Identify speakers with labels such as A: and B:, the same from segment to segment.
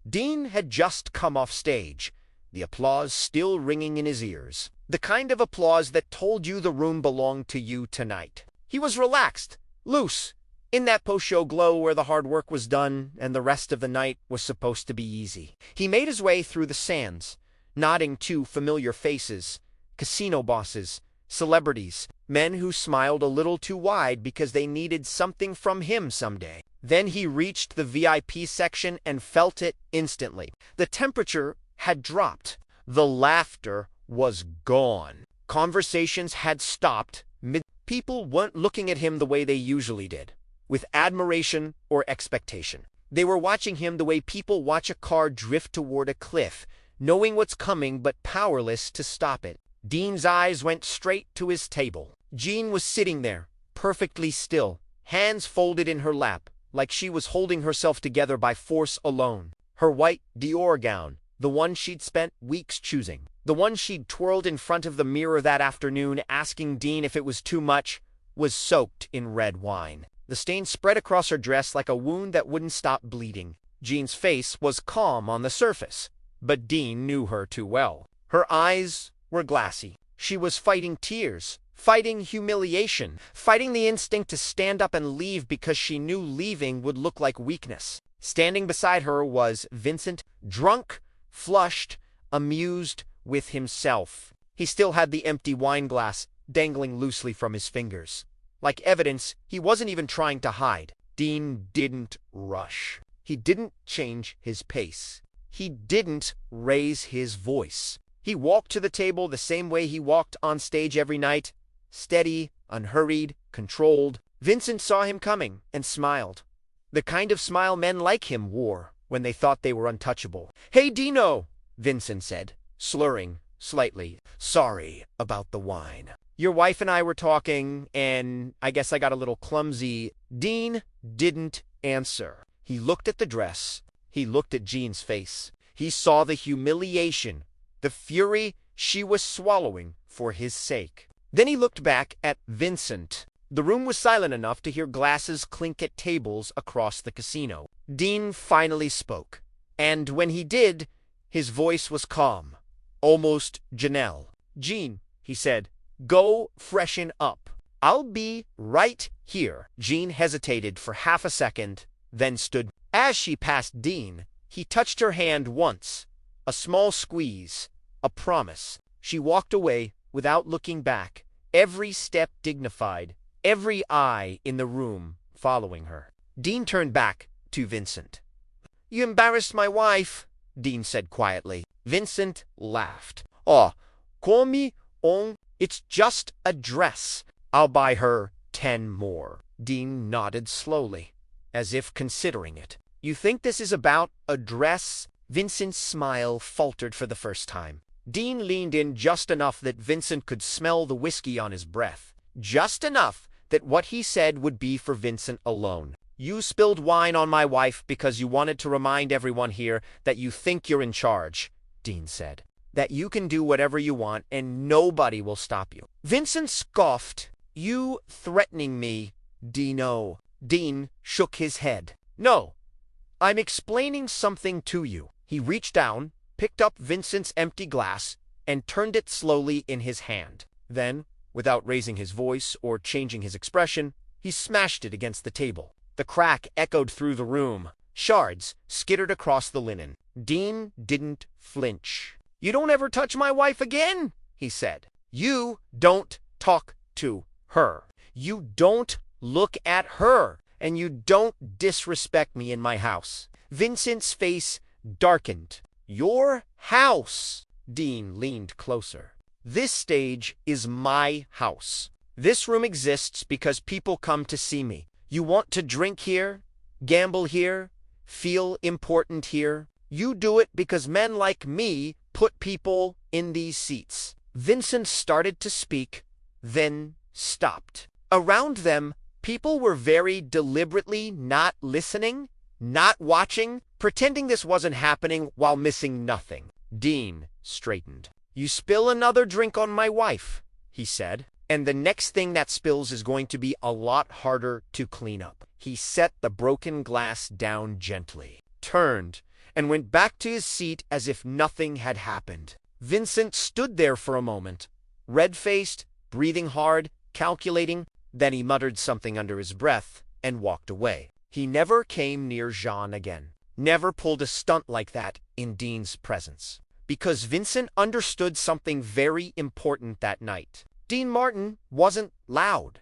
A: Dean had just come off stage, the applause still ringing in his ears. The kind of applause that told you the room belonged to you tonight. He was relaxed, loose, in that post-show glow where the hard work was done and the rest of the night was supposed to be easy. He made his way through the sands, nodding to familiar faces, casino bosses, celebrities, men who smiled a little too wide because they needed something from him someday. Then he reached the VIP section and felt it instantly. The temperature had dropped. The laughter was gone. Conversations had stopped. People weren't looking at him the way they usually did, with admiration or expectation. They were watching him the way people watch a car drift toward a cliff, knowing what's coming but powerless to stop it. Dean's eyes went straight to his table. Jean was sitting there, perfectly still, hands folded in her lap, like she was holding herself together by force alone. Her white Dior gown, the one she'd spent weeks choosing, the one she'd twirled in front of the mirror that afternoon asking Dean if it was too much, was soaked in red wine. The stain spread across her dress like a wound that wouldn't stop bleeding. Jean's face was calm on the surface, but Dean knew her too well. Her eyes were glassy. She was fighting tears, fighting humiliation, fighting the instinct to stand up and leave because she knew leaving would look like weakness. Standing beside her was Vincent, drunk, flushed, amused with himself. He still had the empty wine glass dangling loosely from his fingers, like evidence he wasn't even trying to hide. Dean didn't rush. He didn't change his pace. He didn't raise his voice. He walked to the table the same way he walked on stage every night, steady, unhurried, controlled. Vincent saw him coming and smiled. The kind of smile men like him wore when they thought they were untouchable. "Hey, Dino," Vincent said, slurring slightly. "Sorry about the wine. Your wife and I were talking, and I guess I got a little clumsy." Dean didn't answer. He looked at the dress. He looked at Jean's face. He saw the humiliation, the fury she was swallowing for his sake. Then he looked back at Vincent. The room was silent enough to hear glasses clink at tables across the casino. Dean finally spoke, and when he did, his voice was calm, almost Janelle. "Jean," he said, "go freshen up. I'll be right here." Jean hesitated for half a second, then stood. As she passed Dean, he touched her hand once, a small squeeze, a promise. She walked away without looking back, every step dignified, every eye in the room following her. Dean turned back to Vincent. "You embarrassed my wife," Dean said quietly. Vincent laughed. "Oh, come on, it's just a dress. I'll buy her 10 more. Dean nodded slowly, as if considering it. "You think this is about a dress?" Vincent's smile faltered for the first time. Dean leaned in just enough that Vincent could smell the whiskey on his breath. Just enough that what he said would be for Vincent alone. "You spilled wine on my wife because you wanted to remind everyone here that you think you're in charge," Dean said. "That you can do whatever you want and nobody will stop you." Vincent scoffed. "You threatening me, Dino?" Dean shook his head. "No, I'm explaining something to you." He reached down, picked up Vincent's empty glass, and turned it slowly in his hand. Then, without raising his voice or changing his expression, he smashed it against the table. The crack echoed through the room. Shards skittered across the linen. Dean didn't flinch. "You don't ever touch my wife again," he said. "You don't talk to her. You don't look at her. And you don't disrespect me in my house." Vincent's face darkened. "Your house." Dean leaned closer. "This stage is my house. This room exists because people come to see me. You want to drink here, gamble here, feel important here. You do it because men like me put people in these seats." Vincent started to speak, then stopped. Around them, people were very deliberately not listening, not watching, pretending this wasn't happening while missing nothing. Dean straightened. "You spill another drink on my wife," he said, "and the next thing that spills is going to be a lot harder to clean up." He set the broken glass down gently, turned, and went back to his seat as if nothing had happened. Vincent stood there for a moment, red-faced, breathing hard, calculating. Then he muttered something under his breath and walked away. He never came near Jean again, never pulled a stunt like that in Dean's presence. Because Vincent understood something very important that night. Dean Martin wasn't loud.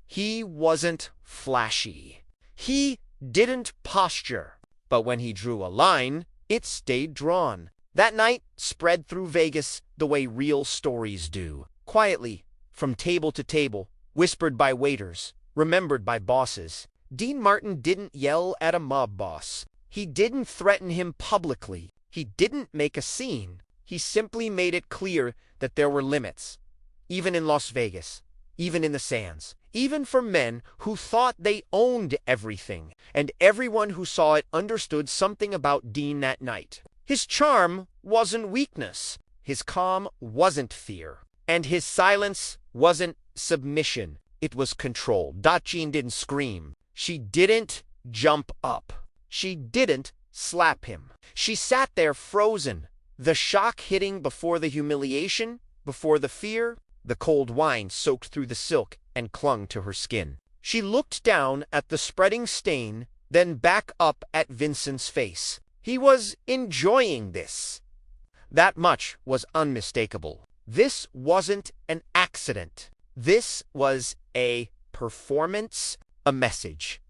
A: He wasn't flashy. He didn't posture. But when he drew a line, it stayed drawn. That night spread through Vegas the way real stories do. Quietly, from table to table, whispered by waiters, remembered by bosses. Dean Martin didn't yell at a mob boss. He didn't threaten him publicly. He didn't make a scene. He simply made it clear that there were limits, even in Las Vegas, even in the Sands, even for men who thought they owned everything, and everyone who saw it understood something about Dean that night. His charm wasn't weakness, his calm wasn't fear, and his silence wasn't submission. It was control. Jean didn't scream. She didn't jump up. She didn't slap him. She sat there frozen, the shock hitting before the humiliation, before the fear. The cold wine soaked through the silk and clung to her skin. She looked down at the spreading stain, then back up at Vincent's face. He was enjoying this. That much was unmistakable. This wasn't an accident. This was a performance, a message.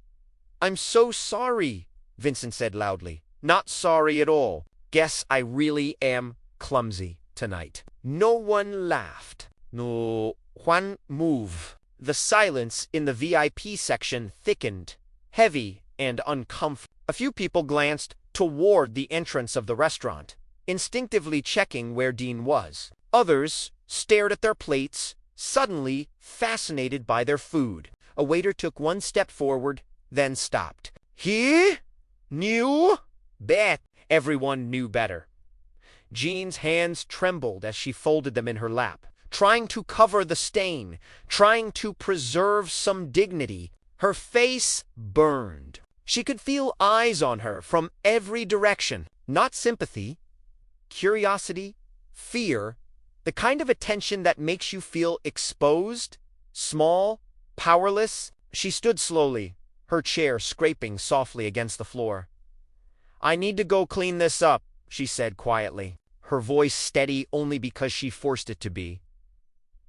A: "I'm so sorry," Vincent said loudly. "Not sorry at all. Guess I really am clumsy tonight." No one laughed. No one moved. The silence in the VIP section thickened, heavy and uncomfortable. A few people glanced toward the entrance of the restaurant, instinctively checking where Dean was. Others stared at their plates, suddenly fascinated by their food. A waiter took one step forward, then stopped. "He knew bet." Everyone knew better. Jean's hands trembled as she folded them in her lap, trying to cover the stain, trying to preserve some dignity. Her face burned. She could feel eyes on her from every direction. Not sympathy, curiosity, fear, the kind of attention that makes you feel exposed, small, powerless. She stood slowly, her chair scraping softly against the floor. "I need to go clean this up," she said quietly, her voice steady only because she forced it to be.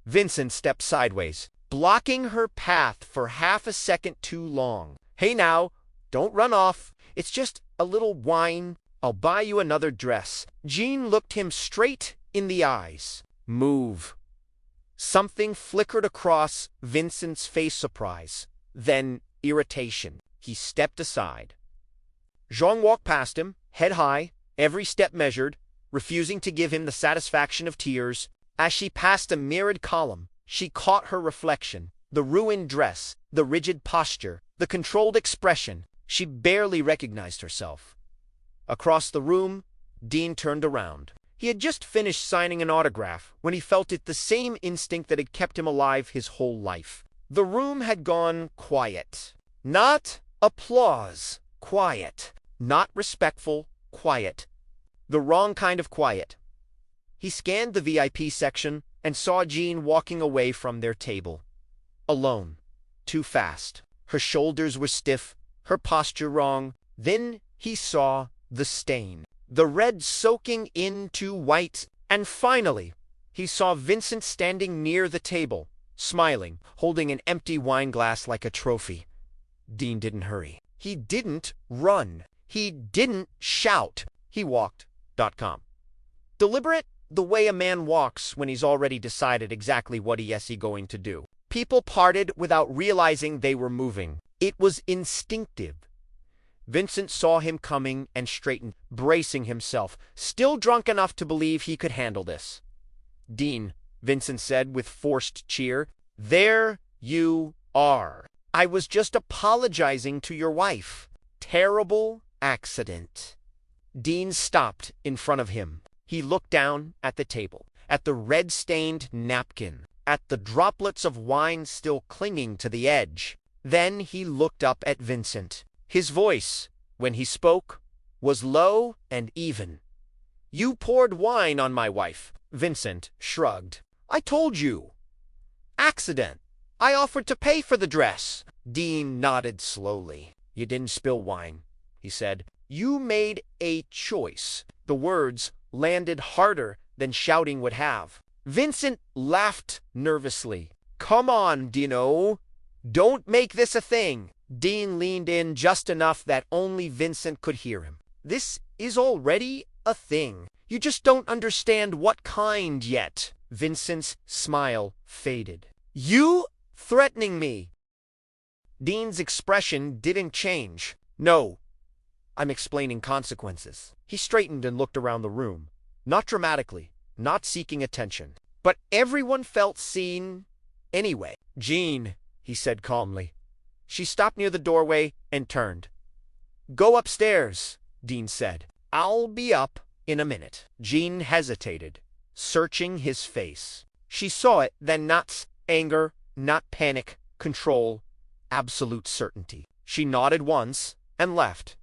A: Vincent stepped sideways, blocking her path for half a second too long. "Hey now, don't run off. It's just a little wine. I'll buy you another dress." Jean looked him straight in the eyes. "Move." Something flickered across Vincent's face, surprise, then irritation. He stepped aside. Jean walked past him, head high, every step measured, refusing to give him the satisfaction of tears. As she passed a mirrored column, she caught her reflection, the ruined dress, the rigid posture, the controlled expression. She barely recognized herself. Across the room, Dean turned around. He had just finished signing an autograph when he felt it, the same instinct that had kept him alive his whole life. The room had gone quiet. Not applause, quiet. Not respectful, quiet. The wrong kind of quiet. He scanned the VIP section and saw Jean walking away from their table. Alone. Too fast. Her shoulders were stiff, her posture wrong. Then he saw the stain. The red soaking into white. And finally, he saw Vincent standing near the table, smiling, holding an empty wine glass like a trophy. Dean didn't hurry. He didn't run. He didn't shout. He walked. Deliberate, the way a man walks when he's already decided exactly what he's going to do. People parted without realizing they were moving. It was instinctive. Vincent saw him coming and straightened, bracing himself, still drunk enough to believe he could handle this. "Dean," Vincent said with forced cheer, "there you are. I was just apologizing to your wife. Terrible accident." Dean stopped in front of him. He looked down at the table, at the red-stained napkin, at the droplets of wine still clinging to the edge. Then he looked up at Vincent. His voice, when he spoke, was low and even. You poured wine on my wife. Vincent shrugged. I told you. Accident. I offered to pay for the dress. Dean nodded slowly. You didn't spill wine, he said. You made a choice. The words landed harder than shouting would have. Vincent laughed nervously. Come on, Dino. Don't make this a thing. Dean leaned in just enough that only Vincent could hear him. This is already a thing. You just don't understand what kind yet. Vincent's smile faded. You threatening me? Dean's expression didn't change. No, I'm explaining consequences. He straightened and looked around the room. Not dramatically, not seeking attention. But everyone felt seen anyway. Jean, he said calmly. She stopped near the doorway and turned. Go upstairs, Dean said. I'll be up in a minute. Jean hesitated, searching his face. She saw it, then not anger, not panic, control, absolute certainty. She nodded once and left.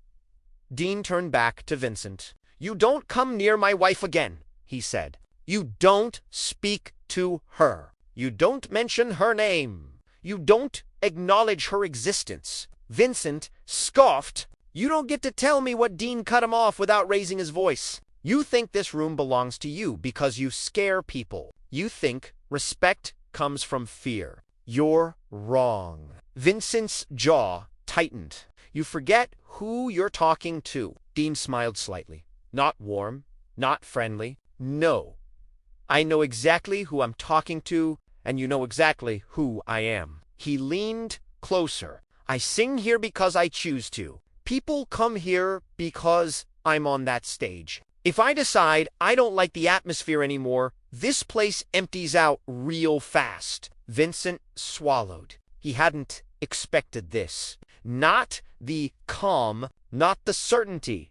A: Dean turned back to Vincent. You don't come near my wife again, he said. You don't speak to her. You don't mention her name. You don't acknowledge her existence. Vincent scoffed. You don't get to tell me what Dean cut him off without raising his voice. You think this room belongs to you because you scare people. You think respect comes from fear. You're wrong. Vincent's jaw tightened. You forget who you're talking to. Dean smiled slightly. Not warm, not friendly. No. I know exactly who I'm talking to, and you know exactly who I am. He leaned closer. I sing here because I choose to. People come here because I'm on that stage. If I decide I don't like the atmosphere anymore, this place empties out real fast. Vincent swallowed. He hadn't expected this. Not the calm, not the certainty.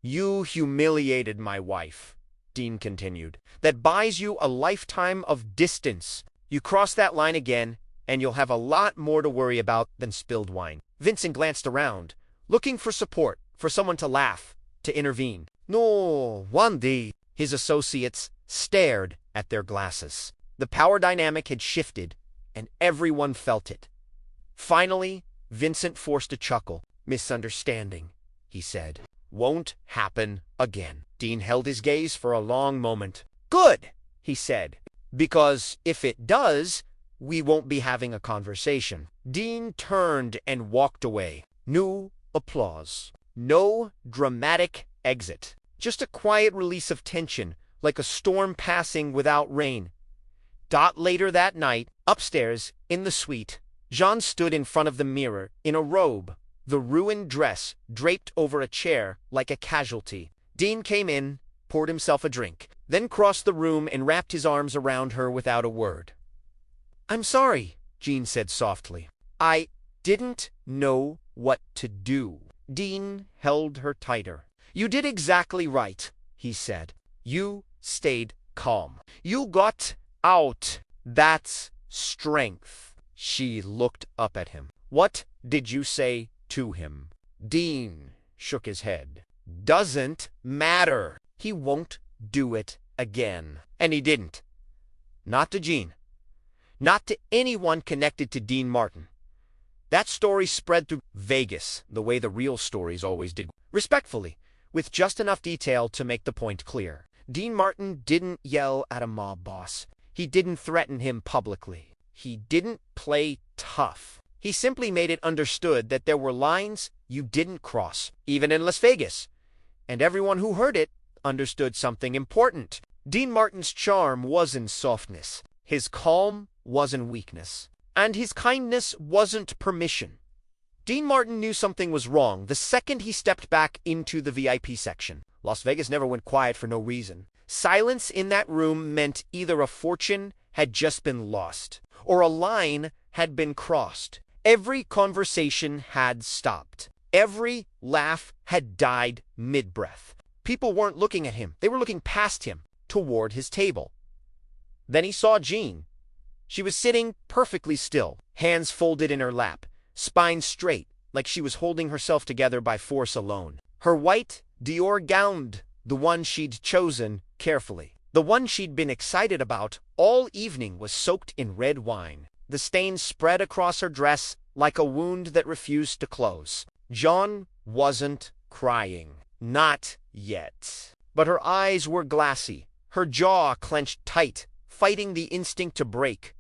A: You humiliated my wife, Dean continued. That buys you a lifetime of distance. You cross that line again, and you'll have a lot more to worry about than spilled wine. Vincent glanced around, looking for support, for someone to laugh, to intervene. No, one day. His associates stared at their glasses. The power dynamic had shifted, and everyone felt it. Finally, Vincent forced a chuckle. Misunderstanding, he said. Won't happen again. Dean held his gaze for a long moment. Good, he said, because if it does, we won't be having a conversation. Dean turned and walked away. New applause. No dramatic exit. Just a quiet release of tension, like a storm passing without rain. Later that night, upstairs, in the suite, Jean stood in front of the mirror, in a robe, the ruined dress draped over a chair like a casualty. Dean came in, poured himself a drink, then crossed the room and wrapped his arms around her without a word. I'm sorry, Jean said softly. I didn't know what to do. Dean held her tighter. You did exactly right, he said. You stayed calm. You got out. That's strength. She looked up at him. What did you say to him? Dean shook his head. Doesn't matter. He won't do it again. And he didn't. Not to Jean. Not to anyone connected to Dean Martin. That story spread through Vegas the way the real stories always did. Respectfully, with just enough detail to make the point clear. Dean Martin didn't yell at a mob boss. He didn't threaten him publicly. He didn't play tough. He simply made it understood that there were lines you didn't cross, even in Las Vegas. And everyone who heard it understood something important. Dean Martin's charm wasn't softness. His calm wasn't weakness. And his kindness wasn't permission. Dean Martin knew something was wrong the second he stepped back into the VIP section. Las Vegas never went quiet for no reason. Silence in that room meant either a fortune had just been lost, or a line had been crossed. Every conversation had stopped. Every laugh had died mid-breath. People weren't looking at him. They were looking past him, toward his table. Then he saw Jean. She was sitting perfectly still, hands folded in her lap, spine straight, like she was holding herself together by force alone. Her white, Dior gowned, the one she'd chosen carefully. The one she'd been excited about all evening was soaked in red wine. The stain spread across her dress like a wound that refused to close. Jean wasn't crying. Not yet. But her eyes were glassy, her jaw clenched tight, fighting the instinct to break.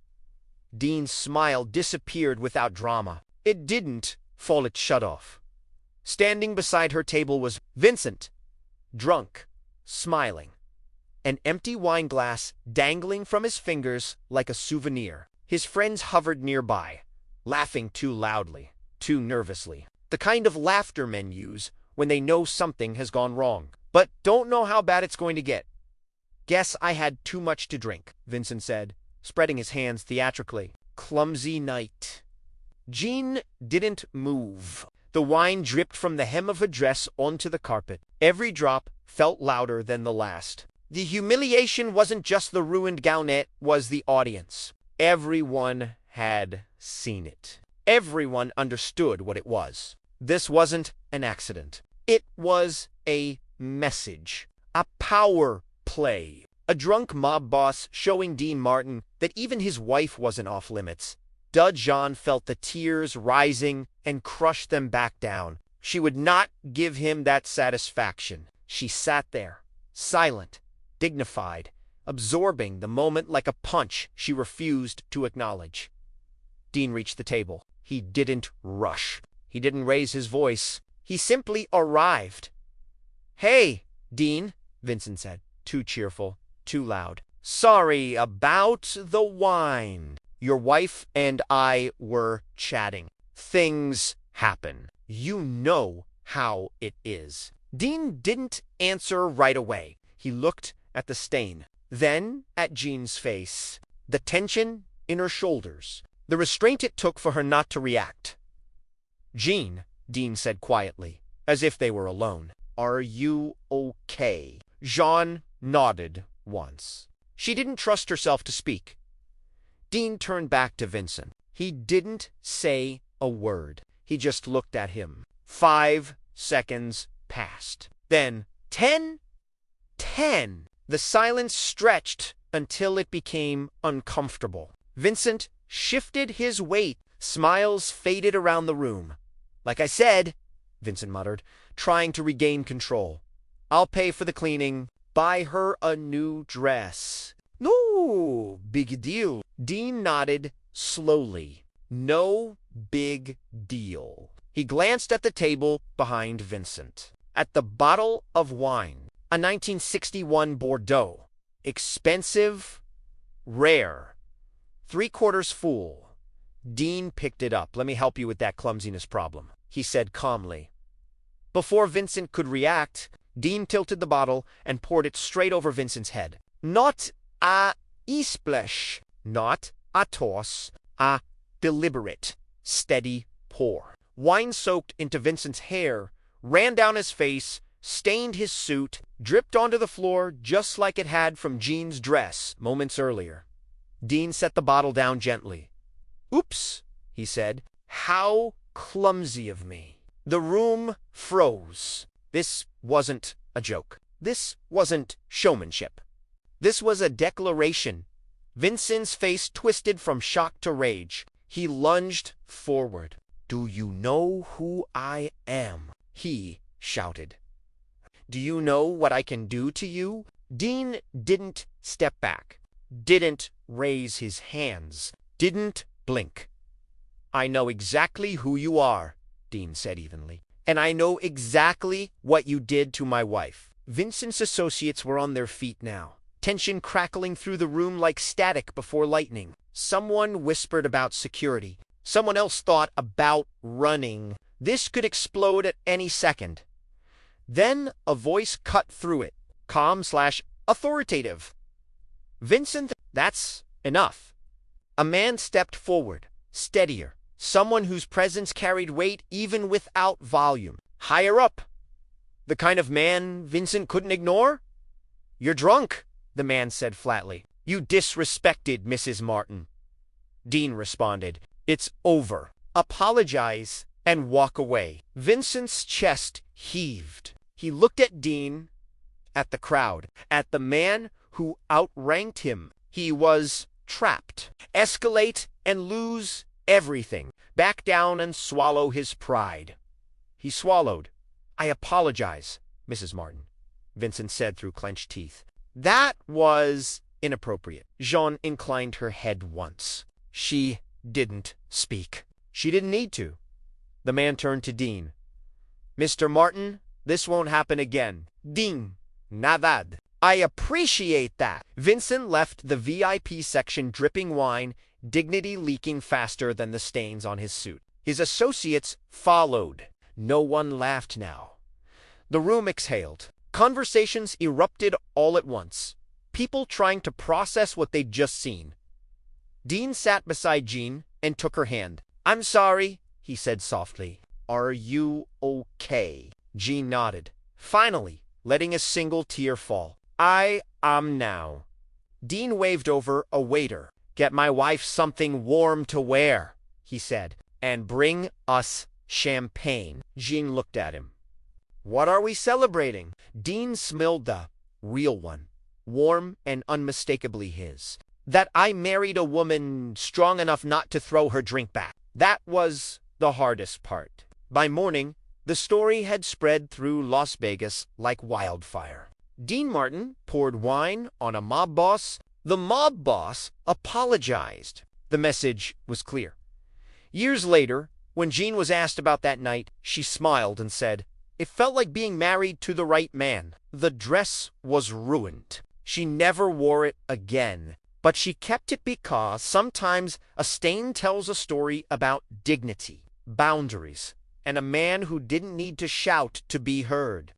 A: Dean's smile disappeared without drama. It didn't fall, it shut off. Standing beside her table was Vincent, drunk, smiling, an empty wine glass dangling from his fingers like a souvenir. His friends hovered nearby, laughing too loudly, too nervously. The kind of laughter men use when they know something has gone wrong, but don't know how bad it's going to get. Guess I had too much to drink, Vincent said, spreading his hands theatrically. Clumsy night. Jean didn't move. The wine dripped from the hem of her dress onto the carpet. Every drop felt louder than the last. The humiliation wasn't just the ruined gown, it was the audience. Everyone had seen it. Everyone understood what it was. This wasn't an accident. It was a message. A power play. A drunk mob boss showing Dean Martin that even his wife wasn't off limits. Jean felt the tears rising and crushed them back down. She would not give him that satisfaction. She sat there, silent, dignified, absorbing the moment like a punch she refused to acknowledge. Dean reached the table. He didn't rush. He didn't raise his voice. He simply arrived. "Hey, Dean," Vincent said, too cheerful, too loud. "Sorry about the wine. Your wife and I were chatting. Things happen. You know how it is." Dean didn't answer right away. He looked at the stain, then at Jean's face, the tension in her shoulders, the restraint it took for her not to react. "Jean," Dean said quietly, as if they were alone, "are you okay?" Jean nodded once. She didn't trust herself to speak. Dean turned back to Vincent. He didn't say a word. He just looked at him. 5 seconds passed. Then 10. The silence stretched until it became uncomfortable. Vincent shifted his weight. Smiles faded around the room. "Like I said," Vincent muttered, trying to regain control, "I'll pay for the cleaning. Buy her a new dress." "No big deal." Dean nodded slowly. "No big deal." He glanced at the table behind Vincent. At the bottle of wine, a 1961 Bordeaux. Expensive, rare, 3/4 full. Dean picked it up. "Let me help you with that clumsiness problem," he said calmly. Before Vincent could react, Dean tilted the bottle and poured it straight over Vincent's head. Not a splash, not a toss, a deliberate, steady pour. Wine soaked into Vincent's hair, ran down his face, stained his suit, dripped onto the floor just like it had from Jean's dress moments earlier. Dean set the bottle down gently. "Oops," he said. "How clumsy of me." The room froze. This wasn't a joke. This wasn't showmanship. This was a declaration. Vincent's face twisted from shock to rage. He lunged forward. "Do you know who I am?" he shouted. "Do you know what I can do to you?" Dean didn't step back, didn't raise his hands, didn't blink. "I know exactly who you are," Dean said evenly, "and I know exactly what you did to my wife." Vincent's associates were on their feet now, tension crackling through the room like static before lightning. Someone whispered about security. Someone else thought about running. This could explode at any second. Then a voice cut through it, calm/authoritative. "Vincent, that's enough." A man stepped forward, steadier, someone whose presence carried weight even without volume. Higher up. The kind of man Vincent couldn't ignore? "You're drunk," the man said flatly. "You disrespected Mrs. Martin." Dean responded, "It's over. Apologize and walk away." Vincent's chest heaved. He looked at Dean, at the crowd, at the man who outranked him. He was trapped. Escalate and lose everything. Back down and swallow his pride. He swallowed. "I apologize, Mrs. Martin," Vincent said through clenched teeth. "That was inappropriate." Jean inclined her head once. She didn't speak. She didn't need to. The man turned to Dean. "Mr. Martin, this won't happen again." "Dean, nadad." "I appreciate that." Vincent left the VIP section dripping wine, dignity leaking faster than the stains on his suit. His associates followed. No one laughed now. The room exhaled. Conversations erupted all at once. People trying to process what they'd just seen. Dean sat beside Jean and took her hand. "I'm sorry," he said softly. "Are you okay?" Jean nodded, finally letting a single tear fall. "I am now." Dean waved over a waiter. "Get my wife something warm to wear," he said, "and bring us champagne." Jean looked at him. "What are we celebrating?" Dean smelled the real one, warm and unmistakably his. "That I married a woman strong enough not to throw her drink back." That was the hardest part. By morning, the story had spread through Las Vegas like wildfire. Dean Martin poured wine on a mob boss. The mob boss apologized. The message was clear. Years later, when Jean was asked about that night, she smiled and said, "It felt like being married to the right man." The dress was ruined. She never wore it again. But she kept it because sometimes a stain tells a story about dignity, boundaries, and a man who didn't need to shout to be heard.